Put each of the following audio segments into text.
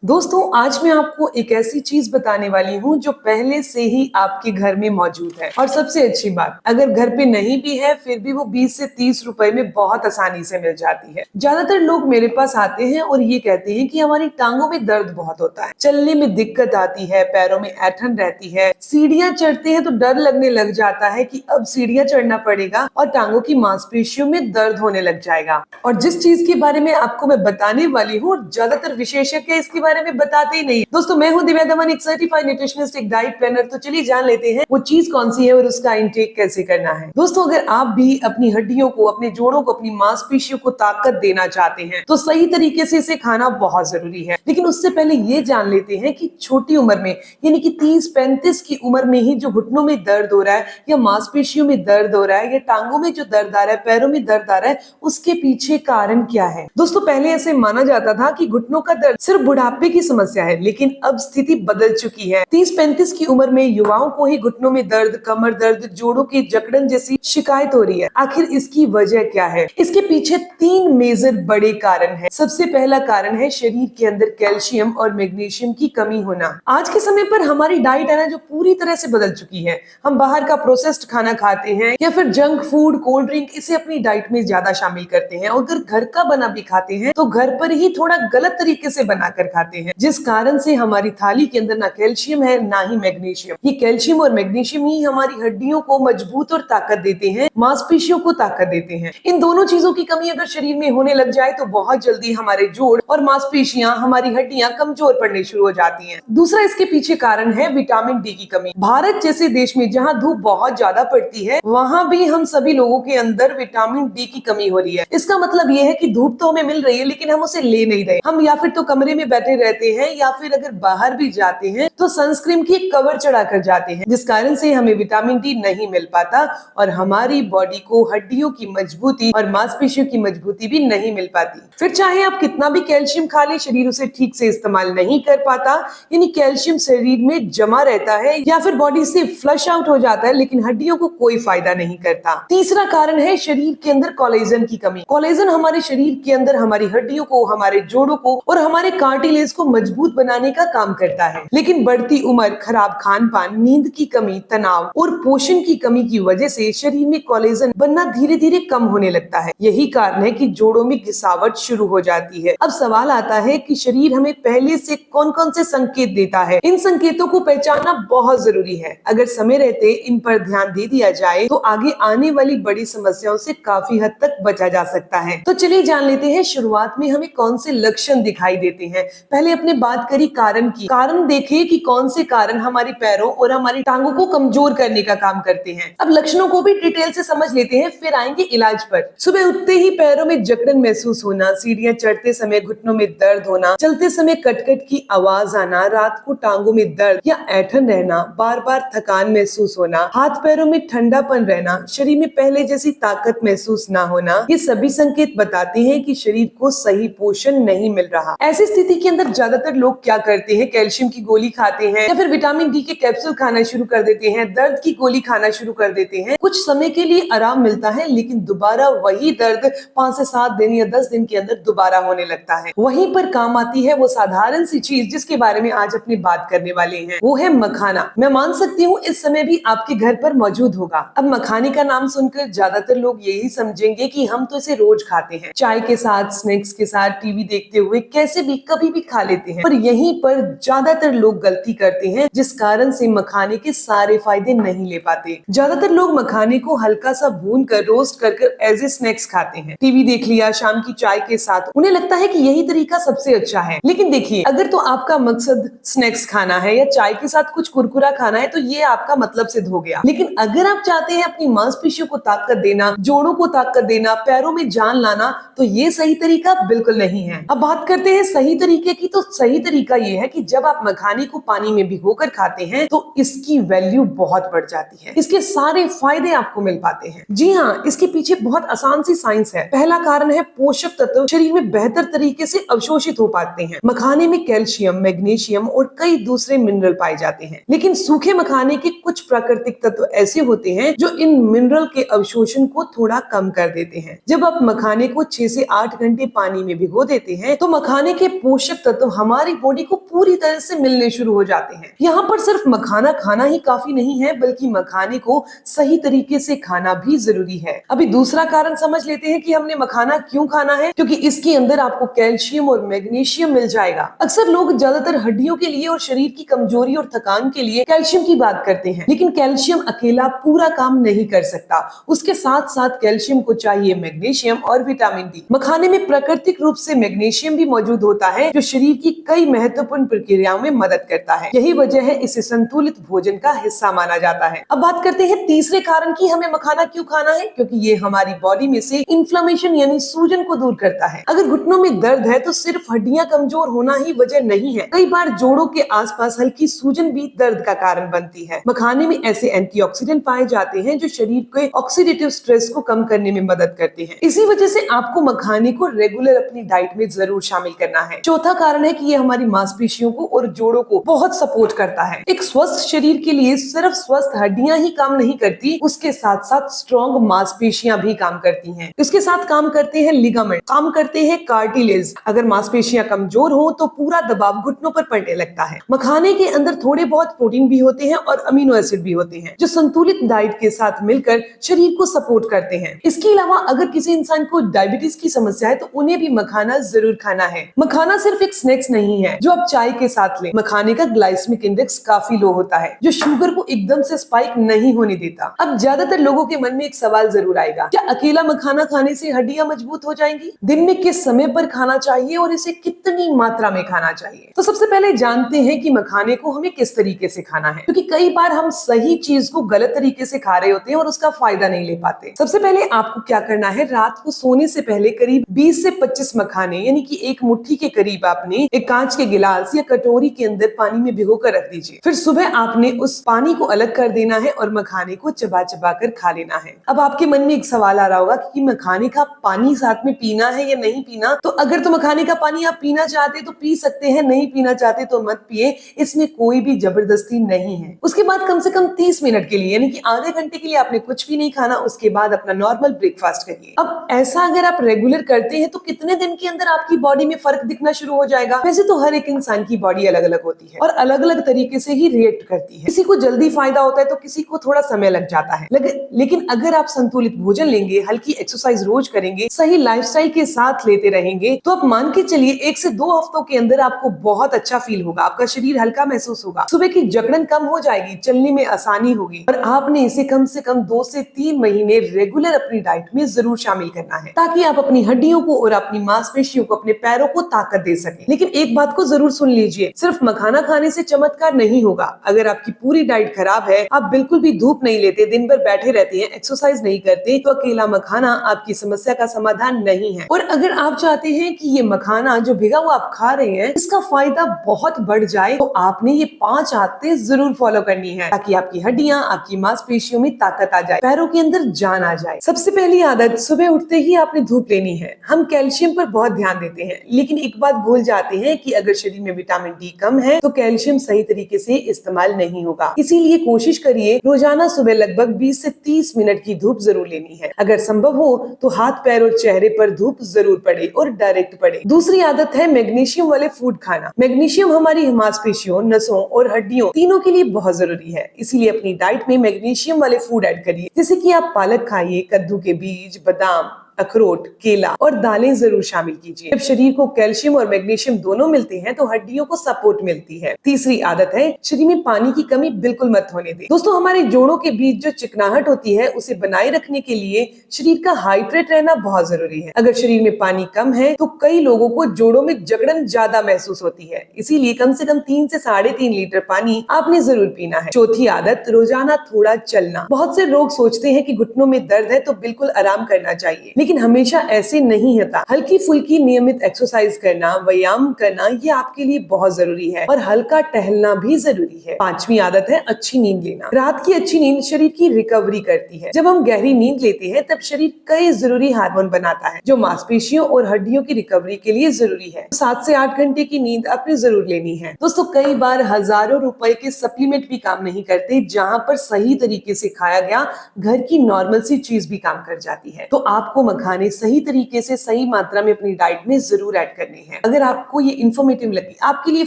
दोस्तों, आज मैं आपको एक ऐसी चीज बताने वाली हूँ जो पहले से ही आपके घर में मौजूद है। और सबसे अच्छी बात, अगर घर पे नहीं भी है फिर भी वो 20 से 30 रुपए में बहुत आसानी से मिल जाती है। ज्यादातर लोग मेरे पास आते हैं और ये कहते हैं कि हमारी टांगों में दर्द बहुत होता है, चलने में दिक्कत आती है, पैरों में ऐंठन रहती है, सीढ़ियां चढ़ते हैं तो डर लगने लग जाता है कि अब सीढ़ियां चढ़ना पड़ेगा और टांगों की मांसपेशियों में दर्द होने लग जाएगा। और जिस चीज के बारे में आपको मैं बताने वाली हूँ, ज्यादातर विशेषज्ञ इसके बारे में बताते ही नहीं। दोस्तों, मैं हूं दिव्या दमन, एक सर्टिफाइड न्यूट्रिशनिस्ट, एक डाइट प्लानर। तो चलिए जान लेते हैं वो चीज कौन सी है और उसका इंटेक कैसे करना है। दोस्तों, अगर आप भी अपनी हड्डियों को, अपने जोड़ों को, अपनी मांसपेशियों को ताकत देना चाहते हैं तो सही तरीके से इसे खाना बहुत जरूरी है। लेकिन उससे पहले ये जान लेते हैं कि छोटी उम्र में, यानी कि 30-35 की उम्र में ही जो घुटनों में दर्द हो रहा है या मांसपेशियों में दर्द हो रहा है या टांगों में जो दर्द आ रहा है, पैरों में दर्द आ रहा है, उसके पीछे कारण क्या है। दोस्तों, पहले ऐसे माना जाता था कि घुटनों का दर्द सिर्फ बुढ़ापे की समस्या है, लेकिन अब स्थिति बदल चुकी है। 30-35 की उम्र में युवाओं को ही घुटनों में दर्द, कमर दर्द, जोड़ों की जकड़न जैसी शिकायत हो रही है। आखिर इसकी वजह क्या है? इसके पीछे 3 मेजर बड़े कारण हैं। सबसे पहला कारण है शरीर के अंदर कैल्शियम और मैग्नीशियम की कमी होना। आज के समय पर हमारी डाइट है ना, जो पूरी तरह से बदल चुकी है। हम बाहर का प्रोसेस्ड खाना खाते हैं या फिर जंक फूड, कोल्ड ड्रिंक, इसे अपनी डाइट में ज्यादा शामिल करते हैं। अगर घर का बना भी खाते हैं तो घर पर ही थोड़ा गलत तरीके से बनाकर खाते हैं, जिस कारण से हमारी थाली के अंदर ना कैल्शियम है ना ही मैग्नीशियम। ये कैल्शियम और मैग्नीशियम ही हमारी हड्डियों को मजबूत और ताकत देते हैं, मांसपेशियों को ताकत देते हैं। इन दोनों चीजों की कमी अगर शरीर में होने लग जाए तो बहुत जल्दी हमारे जोड़ और मांसपेशियां, हमारी हड्डियां कमजोर पड़ने शुरू हो जाती हैं। दूसरा इसके पीछे कारण है विटामिन डी की कमी। भारत जैसे देश में जहाँ धूप बहुत ज्यादा पड़ती है, वहां भी हम सभी लोगों के अंदर विटामिन डी की कमी हो रही है। इसका मतलब ये है कि धूप तो हमें मिल रही है लेकिन हम उसे ले नहीं रहे। हम या फिर तो कमरे में बैठे रहते हैं या फिर अगर बाहर भी जाते हैं तो सनस्क्रीन की कवर चढ़ाकर जाते हैं, जिस कारण से हमें विटामिन डी नहीं मिल पाता और हमारी बॉडी को हड्डियों की मजबूती और मांसपेशियों की मजबूती भी नहीं मिल पाती। फिर चाहे आप कितना भी कैल्शियम खा ले, शरीर उसे ठीक से इस्तेमाल नहीं कर पाता, यानी कैल्शियम शरीर में जमा रहता है या फिर बॉडी से फ्लश आउट हो जाता है, लेकिन हड्डियों को कोई फायदा नहीं करता। तीसरा कारण है शरीर के अंदर कोलेजन की कमी। कोलेजन हमारे शरीर के अंदर हमारी हड्डियों को, हमारे जोड़ों को और हमारे कार्टिलेज को मजबूत बनाने का काम करता है। लेकिन बढ़ती उम्र, खराब खान पान, नींद की कमी, तनाव और पोषण की कमी की वजह से शरीर में कोलेजन बनना धीरे धीरे कम होने लगता है। यही कारण है कि जोड़ों में घिसावट शुरू हो जाती है। अब सवाल आता है कि शरीर हमें पहले से कौन कौन से संकेत देता है। इन संकेतों को पहचानना बहुत जरूरी है। अगर समय रहते इन पर ध्यान दे दिया जाए तो आगे आने वाली बड़ी समस्याओं से काफी हद तक बचा जा सकता है। तो चलिए जान लेते हैं शुरुआत में हमें कौन से लक्षण दिखाई देते हैं। पहले अपने बात करी कारण की। कारण देखे कि कौन से कारण हमारी पैरों और हमारी टांगों को कमजोर करने का काम करते हैं। अब लक्षणों को भी डिटेल से समझ लेते हैं, फिर आएंगे इलाज पर। सुबह उठते ही पैरों में जकड़न महसूस होना, सीढ़ियां चढ़ते समय घुटनों में दर्द होना, चलते समय कटकट की आवाज आना, रात को टांगों में दर्द या ऐंठन रहना, बार बार थकान महसूस होना, हाथ पैरों में ठंडापन रहना, शरीर में पहले जैसी ताकत महसूस ना होना, ये सभी संकेत बताते हैं कि शरीर को सही पोषण नहीं मिल रहा। ऐसी स्थिति के अंदर ज्यादातर लोग क्या करते हैं, कैल्शियम की गोली खाते हैं या फिर विटामिन डी के कैप्सूल खाना शुरू कर देते हैं, दर्द की गोली खाना शुरू कर देते हैं। कुछ समय के लिए आराम मिलता है लेकिन दोबारा वही दर्द 5 से 7 दिन या 10 दिन के अंदर दोबारा होने लगता है। वहीं पर काम आती है वो साधारण सी चीज जिसके बारे में आज अपनी बात करने वाले हैं, वो है मखाना। मैं मान सकती हूँ इस समय भी आपके घर पर मौजूद होगा। अब मखाने का नाम सुनकर ज्यादातर लोग यही समझेंगे कि हम तो इसे रोज खाते हैं, चाय के साथ, स्नैक्स के साथ, टीवी देखते हुए, कैसे भी कभी भी खा लेते हैं। पर यहीं पर ज्यादातर लोग गलती करते हैं, जिस कारण से मखाने के सारे फायदे नहीं ले पाते। ज्यादातर लोग मखाने को हल्का सा भून कर, रोस्ट कर एज ए स्नैक्स खाते हैं। टीवी देख लिया, शाम की चाय के साथ, उन्हें लगता है कि यही तरीका सबसे अच्छा है। लेकिन देखिए, अगर तो आपका मकसद स्नैक्स खाना है या चाय के साथ कुछ कुरकुरा खाना है तो ये आपका मतलब सिद्ध हो गया। लेकिन अगर आप चाहते हैं अपनी मांसपेशियों को ताकत देना, जोड़ों को ताकत देना, पैरों में जान लाना, तो ये सही तरीका बिल्कुल नहीं है। अब बात करते हैं सही तरीके की। तो सही तरीका ये है कि जब आप मखाने को पानी में भिगोकर खाते हैं तो इसकी वैल्यू बहुत बढ़ जाती है, इसके सारे फायदे आपको मिल पाते हैं। जी हाँ, इसके पीछे बहुत आसान सी साइंस है। पहला कारण है पोषक तत्व शरीर में बेहतर तरीके से अवशोषित हो पाते हैं। मखाने में कैल्शियम, मैग्नीशियम और कई दूसरे मिनरल पाए जाते हैं, लेकिन सूखे मखाने के कुछ प्राकृतिक तत्व ऐसे होते हैं जो इन मिनरल के अवशोषण को थोड़ा कम कर देते हैं। जब आप मखाने को 6 से 8 घंटे पानी में भिगो देते हैं तो मखाने के पोषक तत्व हमारी बॉडी को पूरी तरह से मिलने शुरू हो जाते हैं। यहाँ पर सिर्फ मखाना खाना ही काफी नहीं है, बल्कि मखाने को सही तरीके से खाना भी जरूरी है। अभी दूसरा कारण समझ लेते हैं कि हमने मखाना क्यों खाना है, क्योंकि इसके अंदर आपको कैल्शियम और मैग्नीशियम मिल जाएगा। अक्सर लोग ज्यादातर हड्डियों के लिए और शरीर की कमजोरी और थकान के लिए कैल्शियम की बात करते हैं, लेकिन कैल्शियम अकेला पूरा काम नहीं कर सकता। उसके साथ साथ कैल्शियम को चाहिए मैग्नीशियम और विटामिन डी। मखाने में प्राकृतिक रूप से मैग्नीशियम भी मौजूद होता है, जो शरीर की कई महत्वपूर्ण प्रक्रियाओं में मदद करता है। यही वजह है इसे संतुलित भोजन का हिस्सा माना जाता है। अब बात करते हैं तीसरे कारण की हमें मखाना क्यों खाना है, क्योंकि ये हमारी बॉडी में से इन्फ्लेमेशन यानी सूजन को दूर करता है। अगर घुटनों में दर्द है तो सिर्फ हड्डियां कमजोर होना ही वजह नहीं है, कई बार जोड़ों के आसपास हल्की सूजन भी दर्द का कारण बनती है। मखाने में ऐसे एंटीऑक्सीडेंट पाए जाते हैं जो शरीर के ऑक्सीडेटिव स्ट्रेस को कम करने में मदद करते हैं। इसी वजह से आपको मखाने को रेगुलर अपनी डाइट में जरूर शामिल करना है। चौथा कारण है कि ये हमारी मांसपेशियों को और जोड़ों को बहुत सपोर्ट करता है। एक स्वस्थ शरीर के लिए सिर्फ स्वस्थ हड्डियां ही काम नहीं करती, उसके साथ साथ स्ट्रॉन्ग मांसपेशियां भी काम करती हैं। इसके साथ काम करते हैं लिगामेंट, काम करते हैं कार्टिलेज। अगर मांसपेशियां कमजोर हो तो पूरा दबाव घुटनों पर पड़ने लगता है। मखाने के अंदर थोड़े बहुत प्रोटीन भी होते हैं और अमीनो एसिड भी होते हैं, जो संतुलित डाइट के साथ मिलकर शरीर को सपोर्ट करते हैं। इसके अलावा अगर किसी इंसान को डायबिटीज की समस्या है तो उन्हें भी मखाना जरूर खाना है। मखाना सिर्फ एक स्नैक्स नहीं है जो आप चाय के साथ लें। मखाने का ग्लाइसेमिक इंडेक्स काफी लो होता है, जो शुगर को एकदम से स्पाइक नहीं होने देता। अब ज्यादातर लोगों के मन में एक सवाल जरूर आएगा, क्या अकेला मखाना खाने से हड्डियां मजबूत हो जाएंगी? दिन में किस समय पर खाना चाहिए और इसे कितनी मात्रा में खाना चाहिए? तो सबसे पहले जानते हैं कि मखाने को हमें किस तरीके से खाना है, क्योंकि कई बार हम सही चीज को गलत तरीके से खा रहे होते हैं और उसका फायदा नहीं ले पाते। सबसे पहले आपको क्या करना है, रात को सोने से पहले करीब 20 से 25 मखाने यानी कि एक मुट्ठी के करीब आपने एक कांच के गिलास या कटोरी के अंदर पानी में भिगो कर रख दीजिए। फिर सुबह आपने उस पानी को अलग कर देना है और मखाने को चबा चबा कर खा लेना है। अब आपके मन में एक सवाल आ रहा होगा कि मखाने का पानी साथ में पीना है या नहीं पीना। तो अगर तो मखाने का पानी आप पीना चाहते तो पी सकते हैं, नहीं पीना चाहते तो मत पिए, इसमें कोई भी जबरदस्ती नहीं है। उसके बाद कम से कम 30 मिनट के लिए यानी कि आधे घंटे के लिए आपने कुछ भी नहीं खाना, उसके बाद अपना नॉर्मल ब्रेकफास्ट करिए। अब ऐसा अगर आप रेगुलर करते हैं तो कितने दिन के अंदर आपकी बॉडी में फर्क दिखना शुरू हो जाएगा? वैसे तो हर एक इंसान की बॉडी अलग अलग होती है और अलग अलग तरीके से ही रिएक्ट करती है। किसी को जल्दी फायदा होता है तो किसी को थोड़ा समय लग जाता है। लेकिन अगर आप संतुलित भोजन लेंगे, हल्की एक्सरसाइज रोज करेंगे, सही लाइफस्टाइल के साथ लेते रहेंगे, तो आप मान के चलिए 1 से 2 हफ्तों के अंदर आपको बहुत अच्छा फील होगा। आपका शरीर हल्का महसूस होगा, सुबह की जकड़न कम हो जाएगी, चलने में आसानी होगी और आपने इसे कम से कम 2 से 3 महीने रेगुलर अपनी डाइट में जरूर शामिल करना है, ताकि आप अपनी हड्डियों को और अपनी मांसपेशियों को, अपने पैरों को ताकत दे सकें। लेकिन एक बात को जरूर सुन लीजिए, सिर्फ मखाना खाने से चमत्कार नहीं होगा। अगर आपकी पूरी डाइट खराब है, आप बिल्कुल भी धूप नहीं लेते, दिन भर बैठे रहते हैं, एक्सरसाइज नहीं करते, तो अकेला मखाना आपकी समस्या का समाधान नहीं है। और अगर आप चाहते हैं कि ये मखाना जो भिगा हुआ आप खा रहे हैं इसका फायदा बहुत बढ़ जाए, तो आपने ये 5 आदतें जरूर फॉलो करनी है, ताकि आपकी हड्डियां, आपकी मांसपेशियों में ताकत आ जाए, पैरों के अंदर जान आ जाए। सबसे पहली आदत, सुबह उठते ही आपने धूप लेनी है। हम कैल्शियम पर बहुत ध्यान देते हैं, लेकिन एक बात भूल जाते हैं कि अगर शरीर में विटामिन डी कम है तो कैल्शियम सही तरीके से इस्तेमाल नहीं होगा। इसीलिए कोशिश करिए रोजाना सुबह लगभग 20 से 30 मिनट की धूप जरूर लेनी है। अगर संभव हो तो हाथ, पैर और चेहरे पर धूप जरूर पड़े और डायरेक्ट पड़े। दूसरी आदत है मैग्नीशियम वाले फूड खाना। मैग्नीशियम हमारी मांसपेशियों, नसों और हड्डियों तीनों के लिए बहुत जरूरी है, इसलिए अपनी डाइट में मैग्नीशियम वाले फूड ऐड करिए, जैसे कि आप पालक खाइए, कद्दू के बीज, बादाम, अखरोट, केला और दालें जरूर शामिल कीजिए। जब शरीर को कैल्शियम और मैग्नीशियम दोनों मिलते हैं तो हड्डियों को सपोर्ट मिलती है। तीसरी आदत है शरीर में पानी की कमी बिल्कुल मत होने दें। दोस्तों, हमारे जोड़ों के बीच जो चिकनाहट होती है उसे बनाए रखने के लिए शरीर का हाइड्रेट रहना बहुत जरूरी है। अगर शरीर में पानी कम है तो कई लोगों को जोड़ों में जकड़न ज्यादा महसूस होती है, इसीलिए कम से कम 3 से 3.5 लीटर पानी आपने जरूर पीना है। चौथी आदत, रोजाना थोड़ा चलना। बहुत से लोग सोचते हैं कि घुटनों में दर्द है तो बिल्कुल आराम करना चाहिए, लेकिन हमेशा ऐसे नहीं होता। हल्की फुल्की नियमित एक्सरसाइज करना, व्यायाम करना, ये आपके लिए बहुत जरूरी है और हल्का टहलना भी जरूरी है। 5वीं आदत है अच्छी नींद लेना। रात की अच्छी नींद शरीर की रिकवरी करती है। जब हम गहरी नींद लेते हैं तब शरीर कई जरूरी हार्मोन बनाता है जो मांसपेशियों और हड्डियों की रिकवरी के लिए जरूरी है। 7 से 8 घंटे की नींद आपने जरूर लेनी है। दोस्तों, कई बार हजारों रुपए के सप्लीमेंट भी काम नहीं करते, जहाँ पर सही तरीके से खाया गया घर की नॉर्मल सी चीज भी काम कर जाती है। तो आपको मखाने सही तरीके से सही मात्रा में अपनी डाइट में जरूर ऐड करनी है। अगर आपको ये इन्फॉर्मेटिव लगी, आपके लिए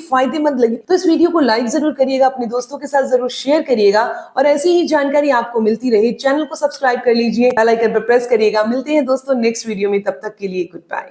फायदेमंद लगी, तो इस वीडियो को लाइक जरूर करिएगा, अपने दोस्तों के साथ जरूर शेयर करिएगा और ऐसी ही जानकारी आपको मिलती रहे चैनल को सब्सक्राइब कर लीजिए, बेल आइकन पर प्रेस करिएगा। मिलते हैं दोस्तों नेक्स्ट वीडियो में, तब तक के लिए गुड बाय।